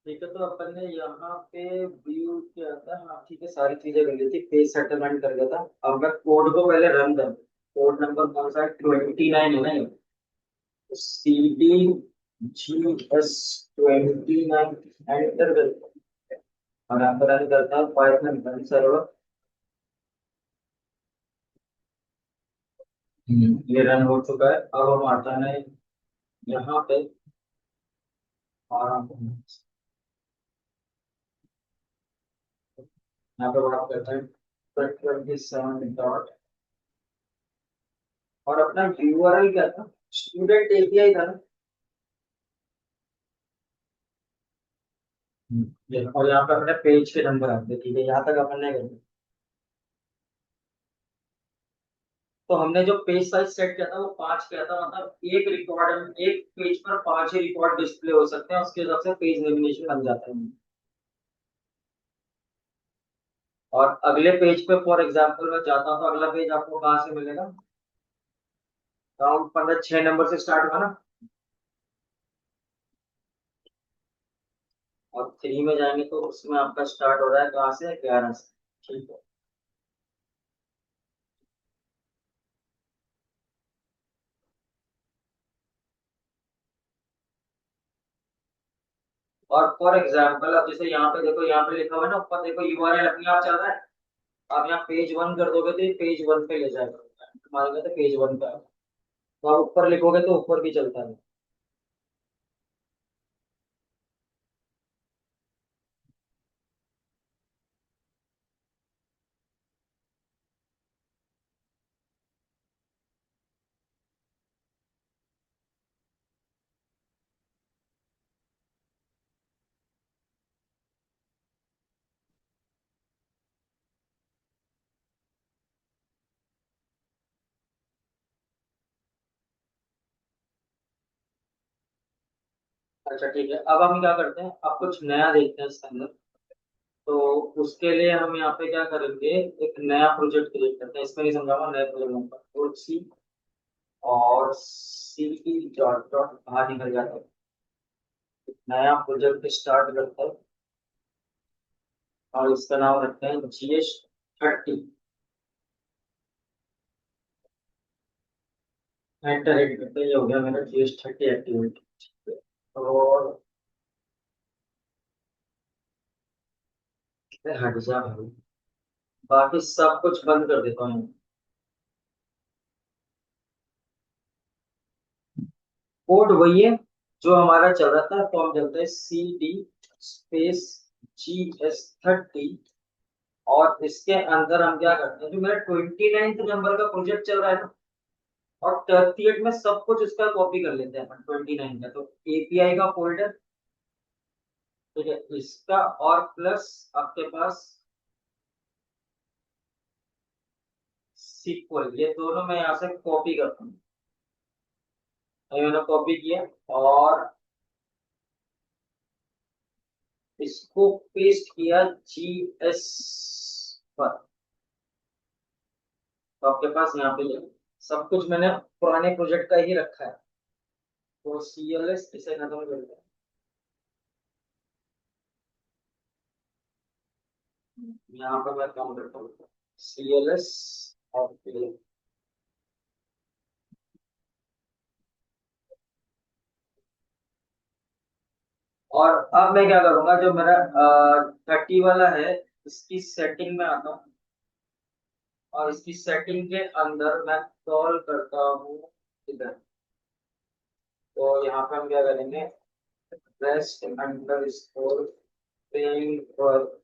ठीक है, तो अपन ने यहाँ पे व्यू किया था। हाँ ठीक है, सारी चीजें कर ली थी, पेज सेटलमेंट कर दिया था। अब मैं कोड को पहले रन कर, कोड नंबर कौन सा है, 29 है ना ये। C D G S 29 enter कर, और यहाँ पर रन करता है पाइथन रन सर्वर। ये रन हो चुका है। अब हम आता है यहाँ पे, और हम यहाँ पे बात करते हैं 27 और अपना यूआरएल क्या था, स्टूडेंट एपीआई था ना। और यहाँ पे अपने पेज के नंबर आते हैं, ठीक है, यहाँ तक अपन ने कर दिया। तो हमने जो पेज साइज सेट किया था वो 5 किया था, मतलब एक रिकॉर्ड, एक पेज पर 5 ही रिकॉर्ड डिस्प्ले हो सकते हैं, उसके हिसाब से पेज लेमिनेशन बन जाता है। और अगले पेज पे फॉर एग्जाम्पल मैं चाहता हूँ, तो अगला पेज आपको कहाँ से मिलेगा, राउंड 15 6 नंबर से स्टार्ट होगा ना, और 3 में जाएंगे तो उसमें आपका स्टार्ट हो रहा है कहाँ से, 11 से। ठीक है। और फॉर एग्जाम्पल अब जैसे यहाँ पे देखो, यहाँ पे लिखा हुआ है ना ऊपर, देखो यूआरएल अपने आप चल रहा है। आप यहाँ पेज 1 कर दोगे तो ये पेज 1 पे ले जाएगा, मारेंगे तो पेज 1 पे। तो आप ऊपर लिखोगे तो ऊपर भी चलता है। अच्छा ठीक है, अब हम क्या करते हैं, अब कुछ नया देखते हैं इसके अंदर। तो उसके लिए हम यहाँ पे क्या करेंगे, एक नया प्रोजेक्ट क्रिएट करते हैं। इसमें नहीं समझाऊंगा, नए प्रोजेक्ट नंबर और सी, और सी की डॉट डॉट बाहर निकल जाता है, नया प्रोजेक्ट स्टार्ट करते हैं। और इसका नाम रखते हैं GS30। एंटर हिट करते हैं, ये हो गया मेरा GS30 एक्टिवेट। और हट जा भाई, बाकी सब कुछ बंद कर देता हूँ। कोड वही है जो हमारा चल रहा था, तो हम चलते हैं CD स्पेस GS30। और इसके अंदर हम क्या करते हैं, जो मेरा 29th नंबर का प्रोजेक्ट चल रहा है ना, और 38 में सब कुछ उसका कॉपी कर लेते हैं अपन 29 का। तो एपीआई का फोल्डर, ठीक है, इसका और प्लस आपके पास सीक्वल, ये दोनों मैं यहाँ से कॉपी करता हूँ। तो मैंने कॉपी किया और इसको पेस्ट किया GS पर। तो आपके पास यहाँ पे ये सब कुछ मैंने पुराने प्रोजेक्ट का ही रखा है। तो CLS इसे खत्म कर दिया, यहाँ पर मैं काम करता हूँ CLS। और अब मैं क्या करूंगा, जो मेरा 30 वाला है, इसकी सेटिंग में आता हूँ। और इसकी सेटिंग के अंदर मैं कॉल करता हूँ इधर। तो यहाँ पे हम क्या करेंगे, rest under score framework,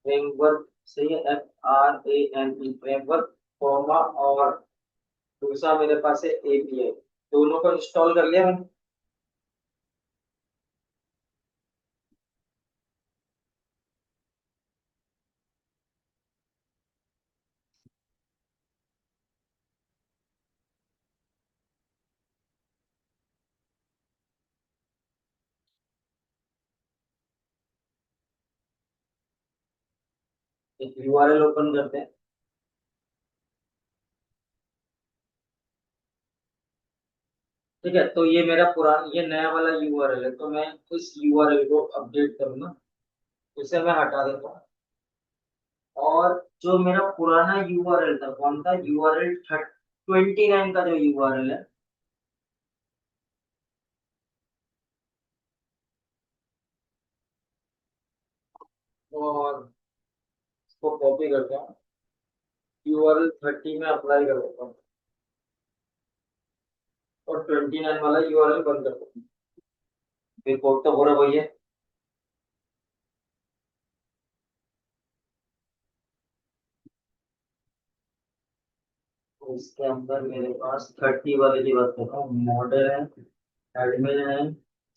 framework सही है, FRAME फ्रेमवर्क, कॉमा, और दूसरा मेरे पास है API। दोनों को इंस्टॉल कर लिया मैंने। एक URL ओपन करते हैं। ठीक है, तो ये मेरा पुराना, ये नया वाला यूआरएल है, तो मैं इस यूआरएल को अपडेट करूंगा, इसे मैं हटा देता हूँ। और जो मेरा पुराना यूआरएल था, कौन था, यूआरएल 29 का जो यूआरएल है, और इसको कॉपी करते हैं, यूआरएल 30 में अप्लाई कर देता हूँ, और 29 वाला यूआरएल बंद कर देता हूँ। फिर कोड तो पूरा वही है। तो इसके अंदर मेरे पास 30 वाले की बात करता हूँ, मॉडल है, एडमिन है,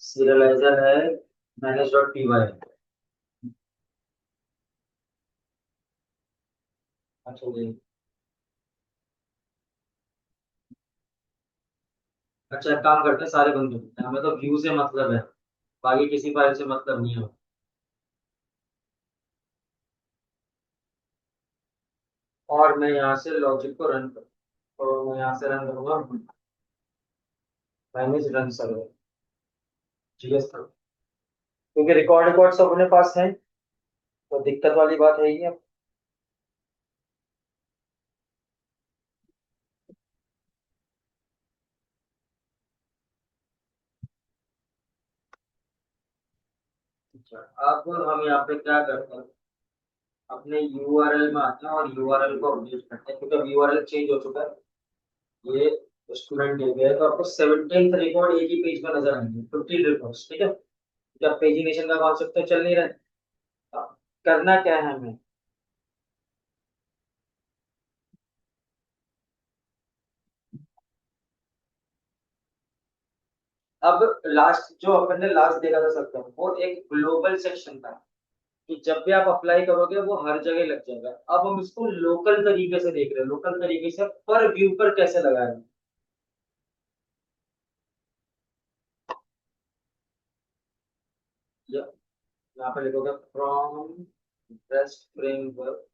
सीरियलाइजर है, मैनेज डॉट पी वाई है। अच्छा जी। अच्छा, एक काम करते हैं, सारे बंद करते हैं, हमें तो व्यू से मतलब है, बाकी किसी फाइल से मतलब नहीं है। और मैं यहाँ से लॉजिक को रन कर, तो मैं यहाँ से रन करूंगा, मैनेज रन सर्वर, जीएस पर, क्योंकि रिकॉर्ड रिकॉर्ड सब अपने पास है, तो दिक्कत वाली बात है ही अब। अच्छा, अब हम यहाँ पे क्या करते हैं, अपने यूआरएल में आते हैं और यूआरएल को अपडेट करते हैं, क्योंकि अब यूआरएल चेंज हो चुका है, ये स्टूडेंट हो गया है, तो आपको 17th रिकॉर्ड एक ही पेज पर नजर आएंगे, 15 रिकॉर्ड्स, ठीक है। जब पेजिनेशन का कॉन्सेप्ट तो चल नहीं रहा है, अब करना क्या है हमें। अब लास्ट जो अपन ने लास्ट देखा था सबका, वो एक ग्लोबल सेक्शन था, कि जब भी आप अप्लाई करोगे वो हर जगह लग जाएगा। अब हम इसको लोकल तरीके से देख रहे हैं, लोकल तरीके से पर व्यू पर कैसे लगाएं। यहाँ पे लिखोगे from best framework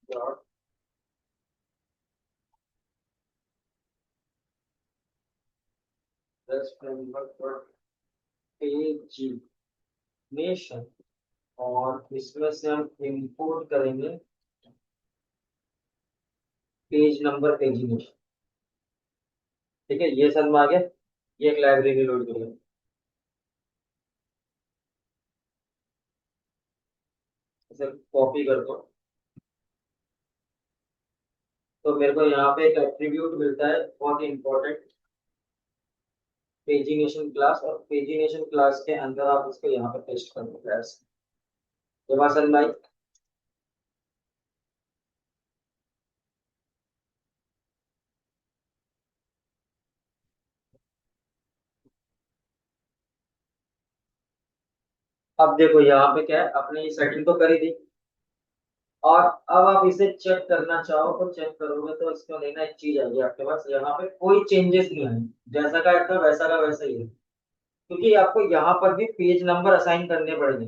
dot best framework dot pagination, और इसमें से हम इंपोर्ट करेंगे पेज नंबर पेजिनेशन। ठीक है, ये समझ में आ गया, ये एक लाइब्रेरी लोड करेंगे, इसे कॉपी कर दो। तो मेरे को यहाँ पे एक एट्रीब्यूट मिलता है बहुत ही इंपॉर्टेंट, पेजिनेशन क्लास, और पेजिनेशन क्लास के अंदर आप इसको यहाँ पे पेस्ट कर दो क्लास। तो वासन भाई, अब देखो यहाँ पे क्या है, आपने ये सेटिंग तो कर ही दी, और अब आप इसे चेक करना चाहो तो चेक करोगे, तो इसको लेना एक चीज आएगी आपके पास, यहाँ पे कोई चेंजेस नहीं आए, जैसा का वैसा ही है, क्योंकि आपको यहाँ पर भी पेज नंबर असाइन करने पड़ेंगे।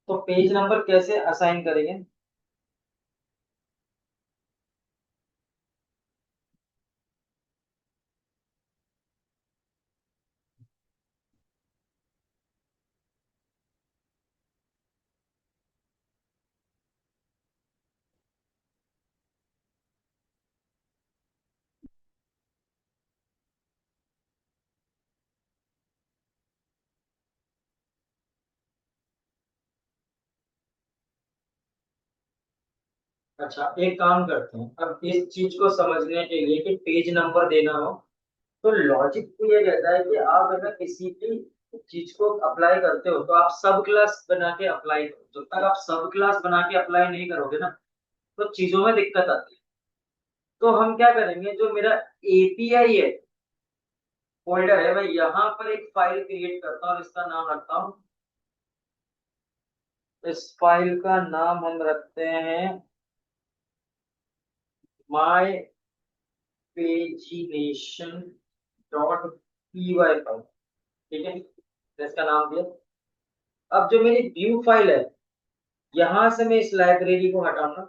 तो पेज नंबर कैसे असाइन करेंगे। अच्छा, एक काम करते हैं, अब इस चीज को समझने के लिए कि पेज नंबर देना हो, तो लॉजिक तो ये कहता है कि आप अगर किसी भी चीज को अप्लाई करते हो, तो आप सब क्लास बना के अप्लाई करो, जब तक आप सब क्लास बना के अप्लाई नहीं करोगे ना, तो चीजों में दिक्कत आती है। तो हम क्या करेंगे, जो मेरा एपीआई है, फोल्डर है, मैं यहाँ पर एक फाइल क्रिएट करता हूँ और इसका नाम रखता हूँ, इस फाइल का नाम हम रखते हैं my pagination dot P Y file. ठीक है, तो इसका नाम दिया। अब जो मेरी व्यू फाइल है, यहां से मैं इस लाइब्रेरी को हटाऊंगा।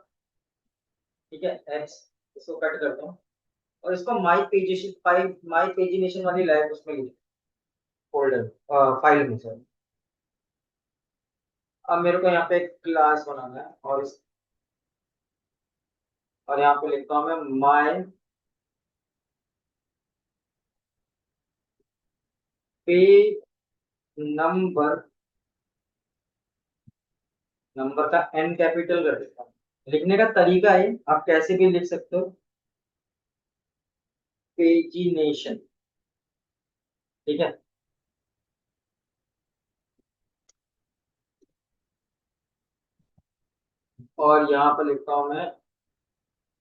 ठीक है, एक्स, इसको कट करता हूँ और इसको माई पेजिनेशन फाइल, माई पेजिनेशन वाली लाइब उसमें लिख, फोल्डर, फाइल में सर। अब मेरे को यहाँ पे एक क्लास बनाना है और यहाँ पे लिखता हूँ मैं माई पेज नंबर, नंबर का एन कैपिटल कर देता हूँ। लिखने का तरीका है, आप कैसे भी लिख सकते हो, पेजिनेशन। ठीक है, और यहाँ पर लिखता हूँ मैं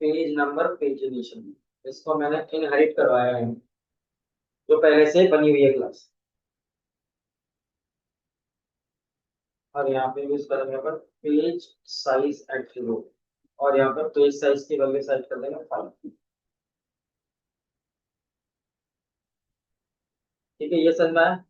पेज नंबर पेजिनेशन। इसको मैंने इनहेरिट करवाया है, जो पहले से बनी हुई है क्लास। और यहाँ पे यूज करेंगे अपन पेज साइज एट 0, और यहाँ पर पेज साइज की वैल्यू सेट कर देंगे 5। ठीक है, ये समझ में आया।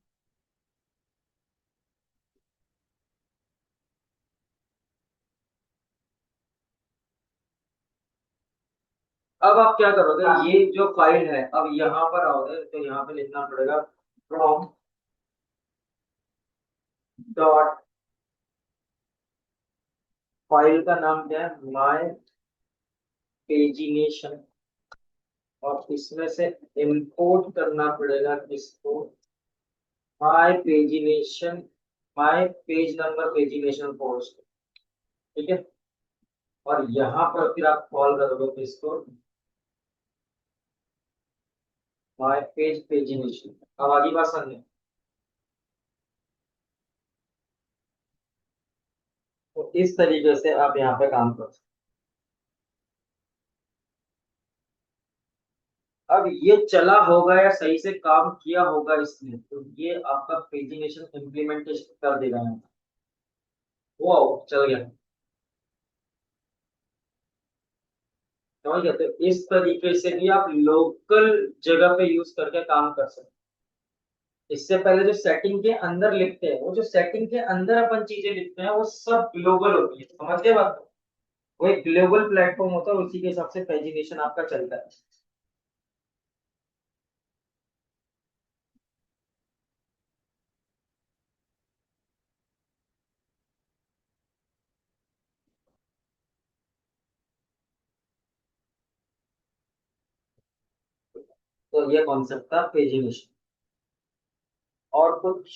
अब आप क्या करोगे, ये जो फाइल है, अब यहाँ पर आओगे तो यहाँ पे लिखना पड़ेगा फ्रॉम डॉट, फाइल का नाम क्या है, माय पेजिनेशन, और इसमें से इंपोर्ट करना पड़ेगा किसको, my pagination, my page number pagination post. ठीक है, और यहाँ पर फिर आप कॉल करोगे किसको, माय पेज पेजिनेशन। अब आगे बात समझे। तो इस तरीके से आप यहाँ पे काम कर सकते हो। अब ये चला होगा या सही से काम किया होगा इसने, तो ये आपका पेजिनेशन इम्प्लीमेंटेशन कर देगा यहाँ पे। वो चल गया, समझ गए। तो इस तरीके से भी आप लोकल जगह पे यूज करके काम कर सकते हैं। इससे पहले जो सेटिंग के अंदर लिखते हैं, वो जो सेटिंग के अंदर अपन चीजें लिखते हैं वो सब ग्लोबल होती है, समझ गए बात को? वो एक ग्लोबल प्लेटफॉर्म होता है और उसी के हिसाब से पेजिनेशन आपका चलता है। तो ये कॉन्सेप्ट था पेजिनेशन। और कुछ?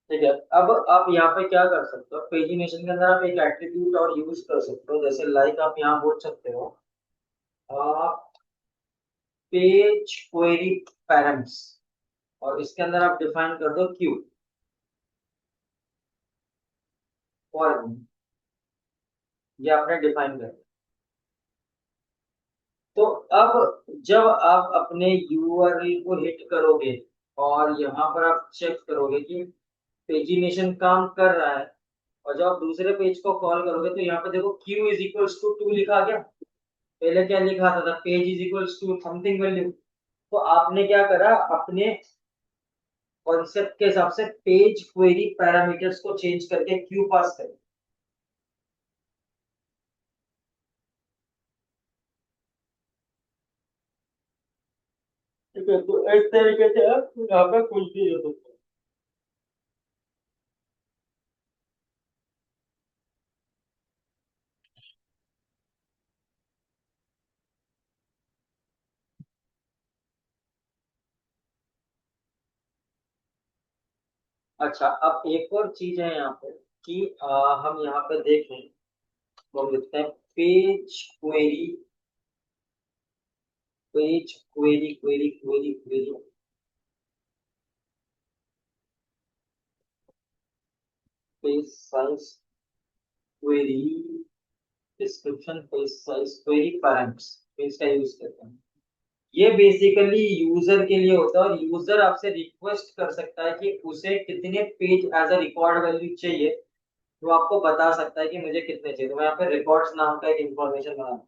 ठीक है, अब आप यहाँ पे क्या कर सकते हो, पेजिनेशन के अंदर आप एक एट्रीब्यूट और यूज कर सकते हो, जैसे लाइक आप यहाँ बोल सकते हो पेज क्वेरी पैरम्स, और इसके अंदर आप डिफाइन कर दो क्यू फॉर, ये आपने डिफाइन कर दिया। तो अब जब आप अपने यूआरएल को हिट करोगे और यहाँ पर आप चेक करोगे कि पेजिनेशन काम कर रहा है, और जब आप दूसरे पेज को कॉल करोगे तो यहाँ पे देखो क्यू इज इक्वल्स टू 2 लिखा गया। पहले क्या लिखा था, page is equals to something value. तो आपने क्या करा, अपने कॉन्सेप्ट के हिसाब से पेज क्वेरी पैरामीटर्स को चेंज करके क्यू पास कर। ठीक है, तो इस तरीके से आप यहाँ पे कुछ भी हो सकते हैं। अच्छा, अब एक और चीज है यहाँ पे कि हम यहाँ पे देखें तो हम लिखते हैं page query, page query query query query, page size query, description, page size query parents, page का यूज करते हैं। ये बेसिकली यूजर के लिए होता है, और यूजर आपसे रिक्वेस्ट कर सकता है कि उसे कितने page as a record value चाहिए। तो आपको बता सकता है कि मुझे कितने चाहिए, तो मैं यहाँ पे रिकॉर्ड्स नाम का एक इंफॉर्मेशन बना।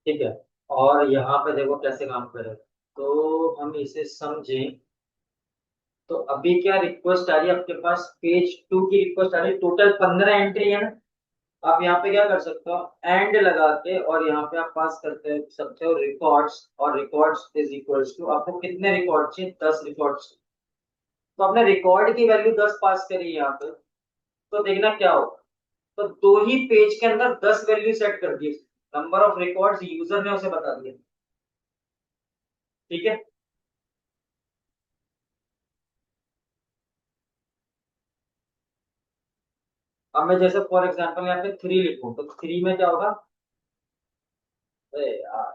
ठीक है, और यहाँ पे देखो कैसे काम करे, तो हम इसे समझें। तो अभी क्या रिक्वेस्ट आ रही है आपके पास, पेज 2 की रिक्वेस्ट आ रही है, टोटल 15 एंट्री है ना। आप यहाँ पे क्या कर सकते हो, एंड लगा के, और यहाँ पे आप पास करते सकते हो रिकॉर्ड्स, और रिकॉर्ड्स इज इक्वल्स टू, आपको कितने रिकॉर्ड चाहिए, 10 रिकॉर्ड्स। तो आपने रिकॉर्ड की वैल्यू 10 पास करी है यहाँ पे, तो देखना क्या होगा। तो दो ही पेज के अंदर 10 वैल्यू सेट कर दी, नंबर ऑफ रिकॉर्ड्स यूजर ने उसे बता दिया। ठीक है। अब मैं जैसे फॉर एग्जांपल यहाँ पे 3 लिखूं, तो 3 में क्या होगा, अरे यार,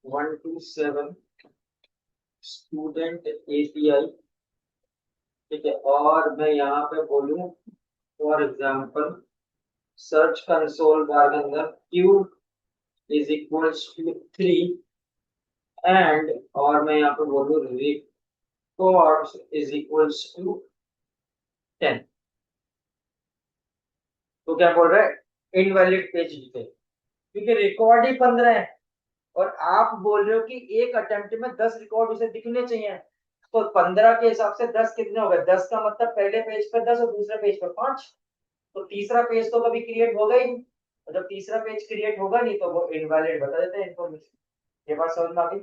127 स्टूडेंट एपीआई। ठीक है, और मैं यहाँ पे बोलूं for example search console bar के अंदर Q is equals to 3, and, और मैं यहाँ पे बोलूँ रिकॉर्ड्स इज इक्वल्स टू 10। तो क्या बोल रहा है, इनवैलिड पेज दिखे, क्योंकि रिकॉर्ड ही 15 है, और आप बोल रहे हो कि एक अटेम्प्ट में 10 रिकॉर्ड उसे दिखने चाहिए। तो 15 के हिसाब से 10 कितने हो गए, 10 का मतलब पहले पेज पर 10 और दूसरे पेज पर 5। तो तीसरा पेज तो कभी क्रिएट होगा ही नहीं, और जब तीसरा पेज क्रिएट होगा नहीं तो वो इनवैलिड बता देते हैं इन्फॉर्मेशन। ये बात समझ में आ गई।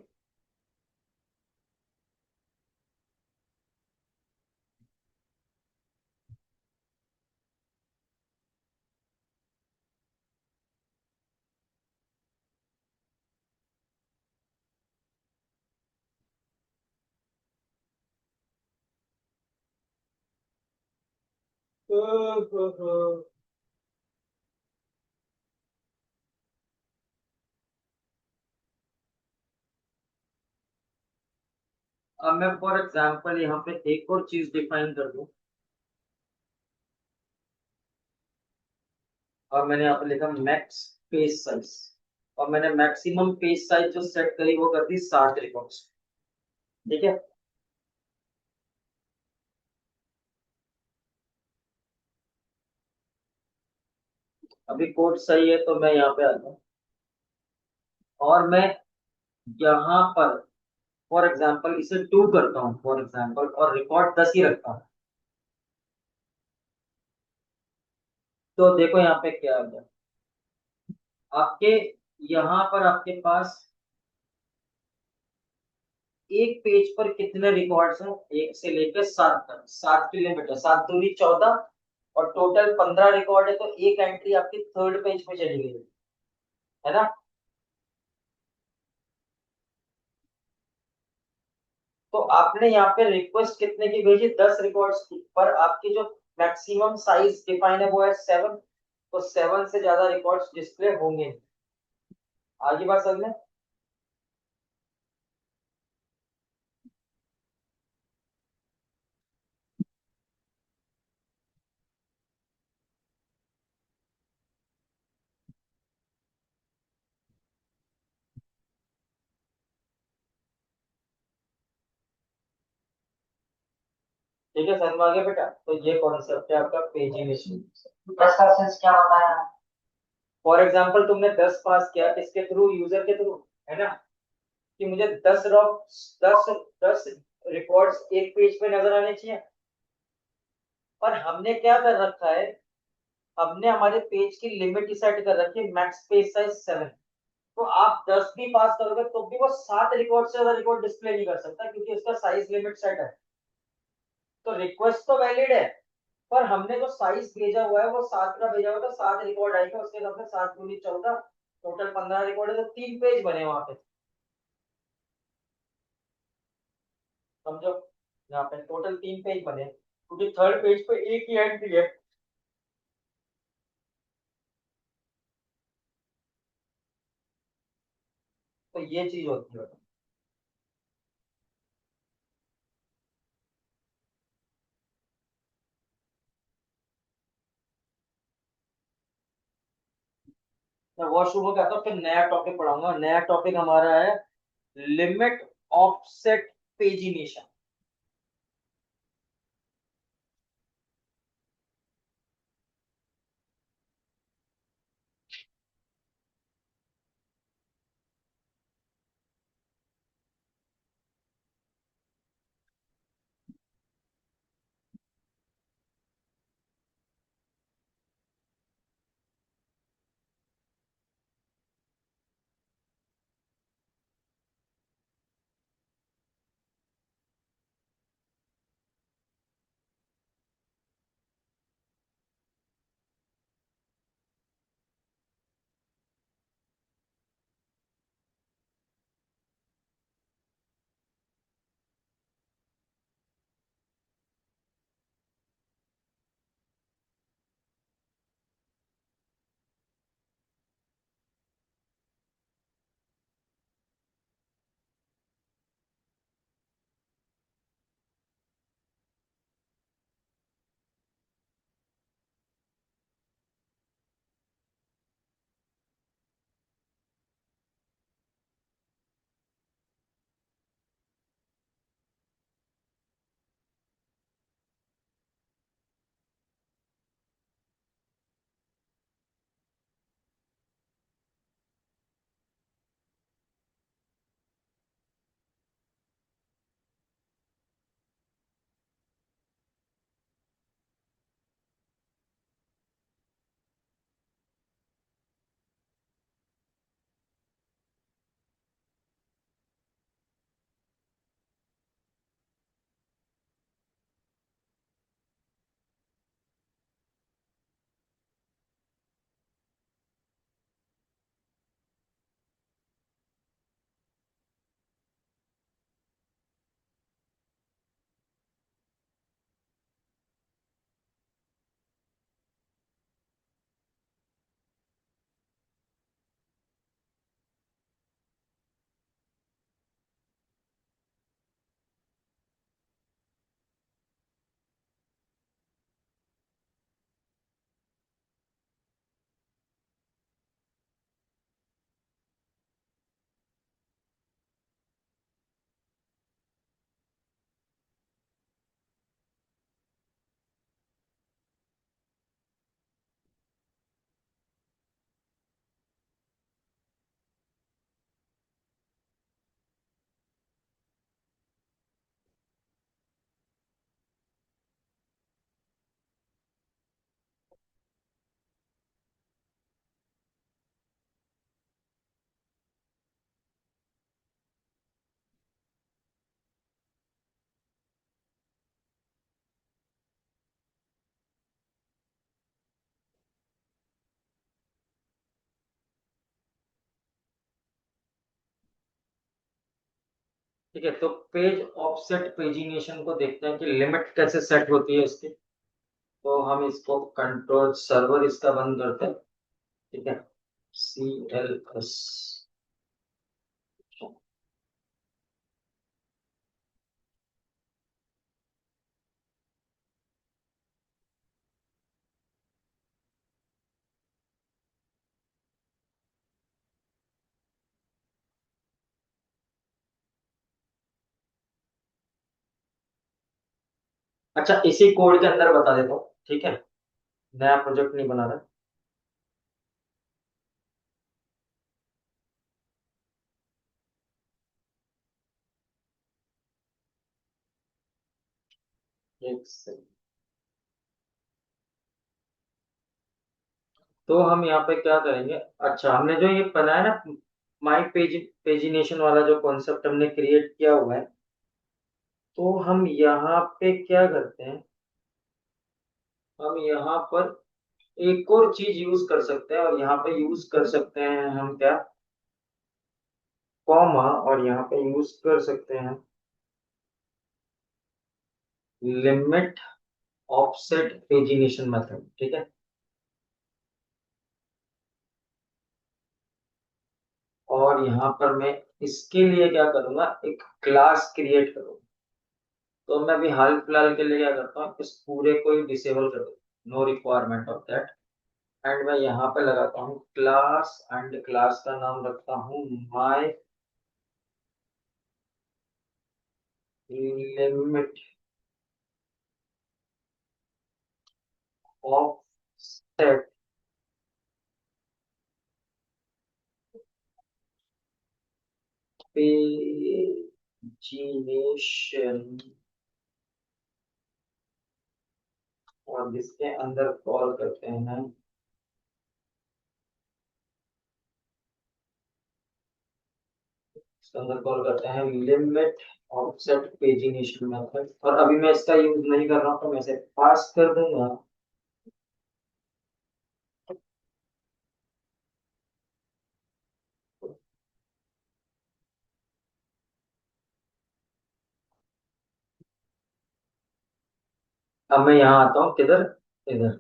अब मैं फॉर एग्जांपल यहाँ पे एक और चीज डिफाइन कर दूं, और मैंने यहाँ पे लिखा मैक्स पेज साइज, और मैंने मैक्सिमम पेज साइज जो सेट करी वो कर दी 60 रिकॉर्ड्स। ठीक है। अभी कोड सही है, तो मैं यहाँ पे आता हूँ, और मैं यहाँ पर फॉर एग्जांपल इसे 2 करता हूँ फॉर एग्जांपल, और रिकॉर्ड 10 ही रखता हूँ। तो देखो यहाँ पे क्या आ गया आपके, यहाँ पर आपके पास एक पेज पर कितने रिकॉर्ड्स हैं, एक से लेकर 7 तक, 7 की लिमिट है, 7 दूनी 14, और टोटल 15 रिकॉर्ड है, तो एक एंट्री आपकी थर्ड पेज पे चली गई है ना। तो आपने यहाँ पे रिक्वेस्ट कितने की भेजी, 10 रिकॉर्ड्स की, पर आपकी जो मैक्सिमम साइज डिफाइन है वो है 7, तो 7 से ज्यादा रिकॉर्ड्स डिस्प्ले होंगे नहीं। आगे बात समझ में। ठीक है, समझ में आ गया बेटा, तो ये कॉन्सेप्ट है आपका पेजिनेशन। इसका सेंस क्या होता है। फॉर एग्जाम्पल तुमने 10 पास किया, किसके थ्रू, यूजर के थ्रू, है ना, कि मुझे 10 रॉक, 10 रिकॉर्ड्स एक पेज पे नजर आने चाहिए। पर हमने क्या कर रखा है, हमने हमारे पेज की लिमिट सेट कर रखी है मैक्स पेज साइज 7। तो आप 10 भी पास करोगे तो भी वो 7 रिकॉर्ड से ज्यादा रिकॉर्ड डिस्प्ले नहीं कर सकता, क्योंकि उसका साइज लिमिट सेट है। तो रिक्वेस्ट तो वैलिड है, पर हमने जो साइज भेजा हुआ है वो 7 का भेजा हुआ था, 7 रिकॉर्ड आएगा, उसके हिसाब से 7 दूनी 14, टोटल 15 रिकॉर्ड है, तो 3 पेज बने वहां पे। समझो, यहाँ पे टोटल 3 पेज बने, क्योंकि थर्ड पेज पे एक ही एंट्री है। तो ये चीज होती है। मैं वॉशरूम में कहता हूँ, फिर नया टॉपिक पढ़ाऊंगा। नया टॉपिक हमारा है लिमिट ऑफसेट पेजिनेशन। ठीक है, तो पेज ऑफसेट पेजिनेशन को देखते हैं कि लिमिट कैसे सेट होती है इसकी। तो हम इसको कंट्रोल सर्वर इसका बंद करते हैं। ठीक है, CLS। अच्छा, इसी कोड के अंदर बता देता हूँ, ठीक है, नया प्रोजेक्ट नहीं बना रहा। एक सेकंड। तो हम यहाँ पे क्या करेंगे, अच्छा हमने जो ये बनाया ना, माई पेजिनेशन वाला जो कॉन्सेप्ट हमने क्रिएट किया हुआ है, तो हम यहाँ पे क्या करते हैं, हम यहाँ पर एक और चीज यूज कर सकते हैं, और यहाँ पे यूज कर सकते हैं हम क्या, कॉमा, और यहाँ पे यूज कर सकते हैं लिमिट ऑफसेट पेजिनेशन मेथड, ठीक है। और यहाँ पर मैं इसके लिए क्या करूंगा, एक क्लास क्रिएट करूंगा। तो मैं अभी हाल फिलहाल के लिए क्या करता हूँ, इस पूरे को ही डिसेबल कर दूँ, no requirement of that. And मैं यहाँ पे लगाता हूँ क्लास, एंड क्लास का नाम रखता हूँ my limit of set pagination, और जिसके अंदर कॉल करते हैं, इसके अंदर कॉल करते हैं लिमिट ऑफसेट पेजिनेशन मेथड। और अभी मैं इसका यूज नहीं कर रहा हूँ, तो मैं इसे पास कर दूंगा। अब मैं यहाँ आता हूँ किधर, इधर।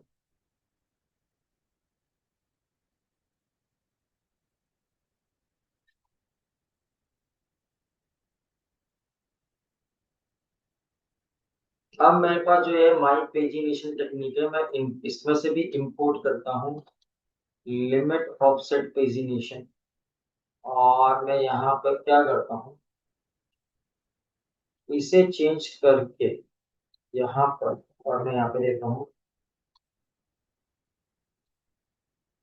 अब मेरे पास जो है माई पेजिनेशन टेक्निक है, मैं इसमें से भी इंपोर्ट करता हूँ लिमिट ऑफसेट पेजिनेशन। और मैं यहाँ पर क्या करता हूँ, इसे चेंज करके यहाँ पर, और मैं यहाँ पे देता हूँ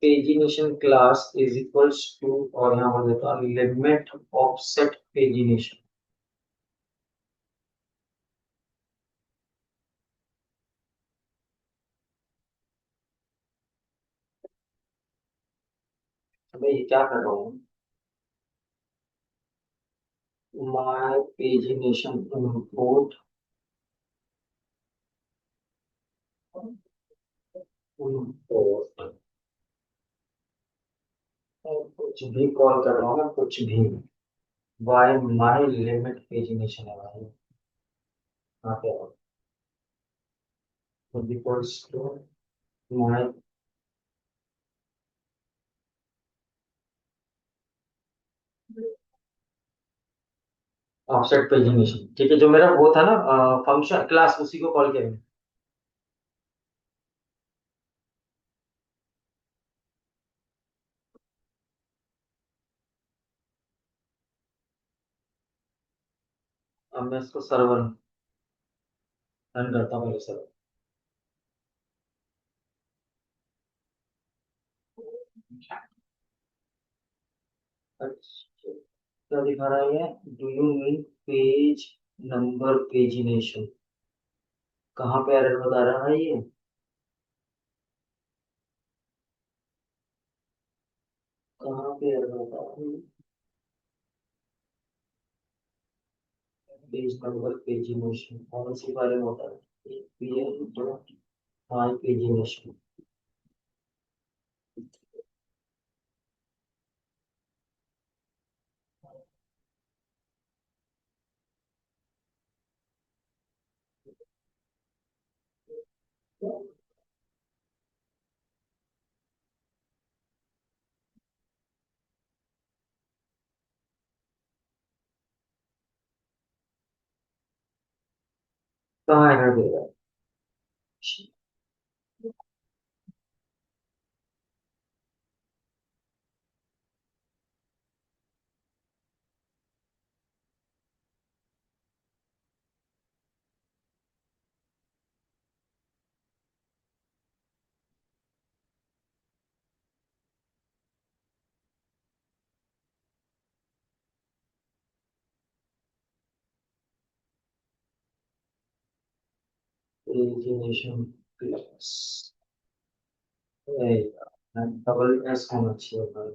pagination class is equals to, और यहाँ पर देता हूँ लिमिट ऑफसेट पेजिनेशन। मैं ये क्या कर रहा हूँ, माय पेजिनेशन इंपोर्ट, इंपोर्ट, कुछ भी कॉल कर रहा हूँ मैं, कुछ भी, बाय माय लिमिट पेजिनेशन है भाई, यहाँ पे equals to my offset pagination, ठीक है। जो मेरा वो था ना फंक्शन क्लास, उसी को कॉल करेंगे। अब मैं इसको सर्वर रन करता हूँ, मेरे सर्वर। अच्छा, क्या दिखा रहा है ये, do you mean page number pagination, कहाँ पे एरर बता रहा है ये, कहाँ पे एरर बता रहा है, पेज नंबर पेजिनेशन कौन सी वाले में होता है, पीएम डॉट माई पेजिनेशन। कहाँ एरर दे रहा है, पेजिनेशन प्लस, डबल एस होना चाहिए भाई।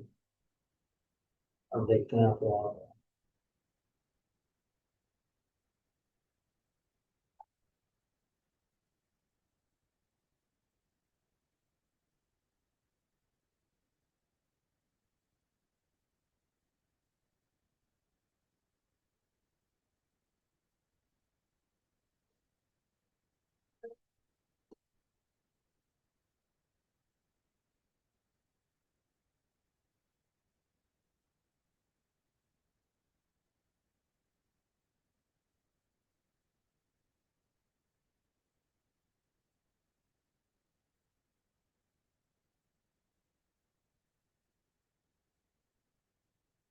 अब देखते हैं यहाँ पे आ रहा है।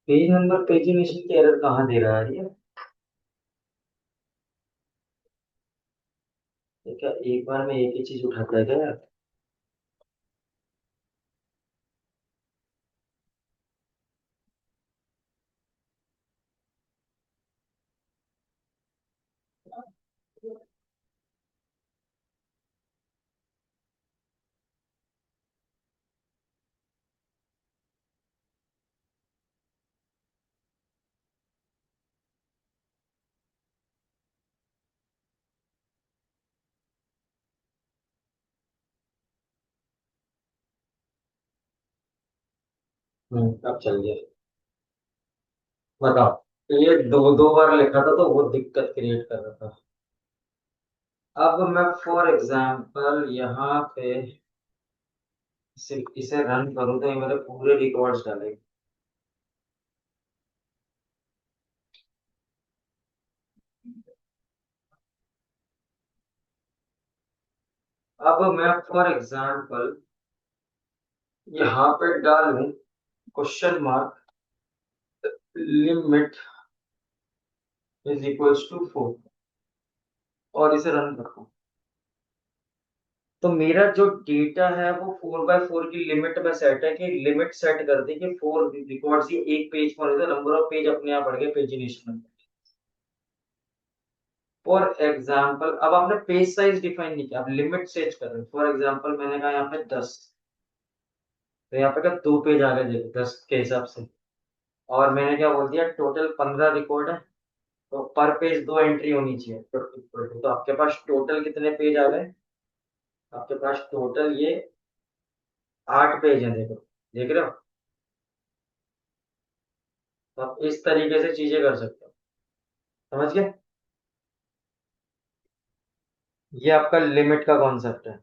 पेज नंबर पेजिनेशन की एरर कहाँ दे रहा है ये क्या एक बार में एक ही चीज उठाता है क्या यार? अब चल गया। बताओ। तो ये दो दो बार लिखा था तो वो दिक्कत क्रिएट कर रहा था। अब मैं फॉर एग्जांपल यहाँ पे सिर्फ इसे रन करूँ तो ये मेरे पूरे रिकॉर्ड्स डालेगा। अब मैं फॉर एग्जांपल यहाँ पे डालूं question mark limit is equals to 4 और इसे रन करता हूँ। तो मेरा जो डेटा है वो 4 बाय 4 की लिमिट में सेट है कि लिमिट सेट कर दी कि 4 रिकॉर्ड्स ही एक पेज पर नंबर ऑफ पेज अपने आप बढ़ गए पेजिनेशन में। फॉर एग्जाम्पल अब आपने पेज साइज डिफाइन नहीं किया, आप लिमिट सेट कर रहे हो। फॉर एग्जाम्पल मैंने कहा यहाँ पे 10, तो यहाँ पे क्या 2 पेज आ गए देखो 10 के हिसाब से। और मैंने क्या बोल दिया टोटल 15 रिकॉर्ड है, तो पर पेज 2 एंट्री होनी चाहिए। तो आपके पास टोटल कितने पेज आ गए? आपके पास टोटल ये 8 पेज है देखो, देख रहे हो? तो आप इस तरीके से चीजें कर सकते हो। समझ गए? ये आपका लिमिट का कॉन्सेप्ट है।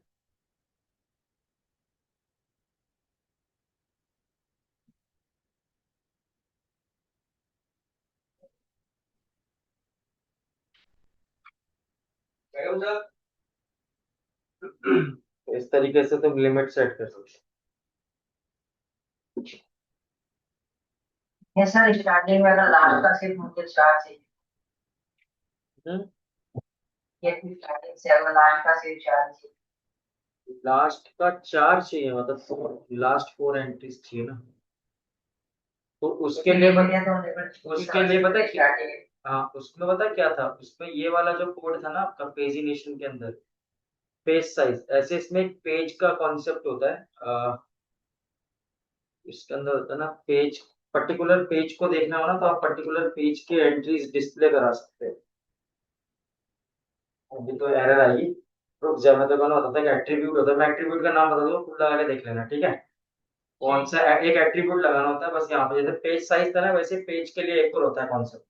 तो इस तरीके से तुम लिमिट सेट कर सकते ये सर स्टार्टिंग वाला लास्ट का सिर्फ मुझे चार चाहिए। हो। ये स्टार्टिंग से वाला लास्ट का सिर्फ चार चाहिए। लास्ट का 4 चाहिए मतलब लास्ट 4 एंट्रीज चाहिए ना। तो उसके लिए उसके लिए पता है हाँ उसमें पता क्या था, उसमें ये वाला जो कोड था ना आपका पेजिनेशन के अंदर पेज साइज, ऐसे इसमें एक पेज का कॉन्सेप्ट होता है। इसके अंदर होता है ना पेज, पर्टिकुलर पेज को देखना हो ना तो आप पर्टिकुलर पेज के एंट्रीज डिस्प्ले करा सकते हैं। अभी तो एरर आएगी, रुक जा मैं तो कहना बताता है कि एट्रीब्यूट होता है, मैं एट्रीब्यूट का नाम बता दूंगा, खुद लगा के देख लेना ठीक है। कौन सा एक एट्रीब्यूट लगाना होता है बस यहाँ पे, जैसे पेज साइज था ना वैसे पेज के लिए एक और होता है कॉन्सेप्ट।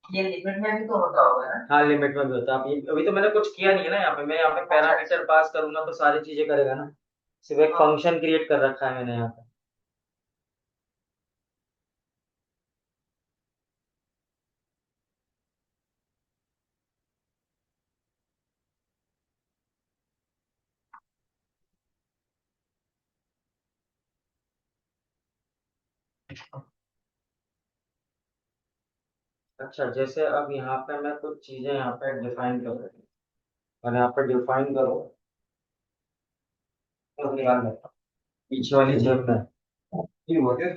ये लिमिट में भी तो होता होगा ना। हाँ लिमिट में भी होता है। अभी तो मैंने कुछ किया नहीं है ना यहाँ पे, मैं यहाँ पे पैरामीटर पास करूंगा तो सारी चीजें करेगा ना। सिर्फ एक फंक्शन क्रिएट कर रखा है मैंने यहाँ पे। अच्छा जैसे अब यहाँ पे मैं कुछ चीजें यहाँ पे डिफाइन कर रही हूँ, और यहाँ पे डिफाइन करो तो निकाल लेता हूँ। पीछे वाली जेब में ये हो गया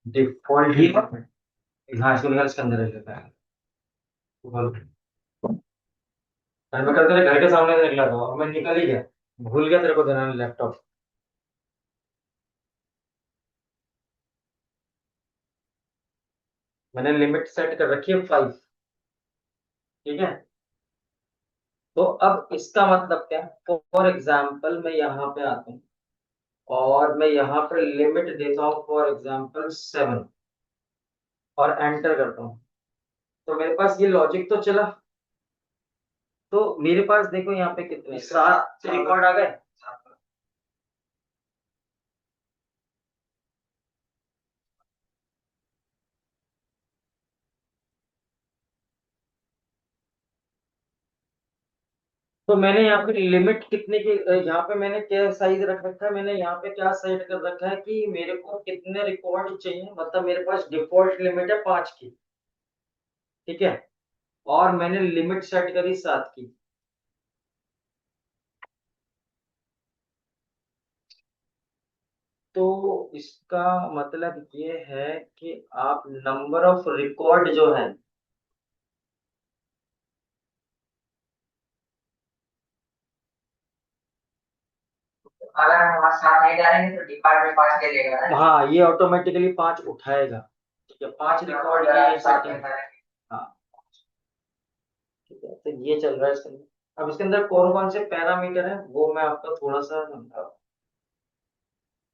डिफॉल्ट ही हाँ इसको निकाल, इसके अंदर रख लेता है। बोल। मैं कल तेरे घर के सामने से निकला था और मैं निकल ही गया, भूल गया तेरे को देना लैपटॉप। मैंने लिमिट सेट कर रखी है 5। ठीक है। तो अब इसका मतलब क्या, फॉर एग्जाम्पल मैं यहाँ पे आता हूँ और मैं यहाँ पर लिमिट देता हूँ फॉर एग्जाम्पल 7 और एंटर करता हूँ। तो मेरे पास ये लॉजिक तो चला। तो मेरे पास देखो यहाँ पे कितने 7 रिकॉर्ड आ गए। तो मैंने यहाँ पे लिमिट कितने की, यहाँ पे मैंने क्या साइज रख रखा है, मैंने यहाँ पे क्या सेट कर रखा है कि मेरे को कितने रिकॉर्ड चाहिए, मतलब मेरे पास डिफॉल्ट लिमिट है 5 की, ठीक है, और मैंने लिमिट सेट करी 7 की। तो इसका मतलब ये है कि आप नंबर ऑफ रिकॉर्ड जो है, अगर हम वहाँ साथ नहीं डालेंगे तो डिपार्टमेंट पास ले लेगा ना। हाँ ये ऑटोमेटिकली 5 उठाएगा, ठीक है, 5 तो रिकॉर्ड अगर की आप ये साथ सेटिंग में है। डालेंगे हाँ ठीक है, तो ये चल रहा है इसके अंदर। अब इसके अंदर कौन कौन से पैरामीटर है वो मैं आपको थोड़ा सा समझा।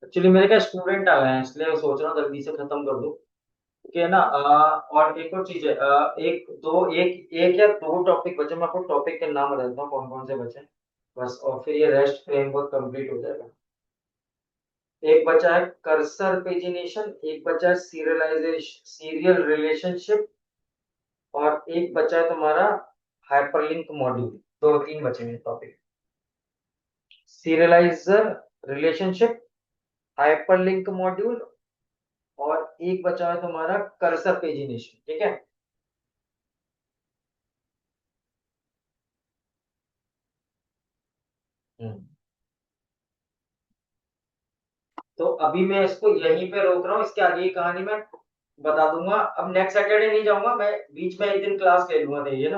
एक्चुअली मेरे का स्टूडेंट आ गए हैं, इसलिए सोच रहा हूँ जल्दी से खत्म कर दूं, ठीक है ना। और एक और चीज है, एक या दो टॉपिक बचे, मैं आपको टॉपिक के नाम बता देता हूँ कौन कौन से बचे, बस, और फिर ये रेस्ट फ्रेमवर्क कंप्लीट हो जाएगा। एक बचा है कर्सर पेजिनेशन, एक बचा है सीरियलाइजेशन, सीरियल रिलेशनशिप, और एक बचा है तुम्हारा हाइपरलिंक मॉड्यूल। दो तीन बचे हैं topic, serialiser, relationship, hyperlink module, और एक बचा है तुम्हारा कर्सर पेजिनेशन, ठीक है। हम्म। तो अभी मैं इसको यहीं पे रोक रहा हूँ, इसके आगे की कहानी मैं बता दूंगा। अब नेक्स्ट सैटरडे नहीं जाऊंगा मैं, बीच में एक दिन क्लास ले लूंगा, देखिए ना।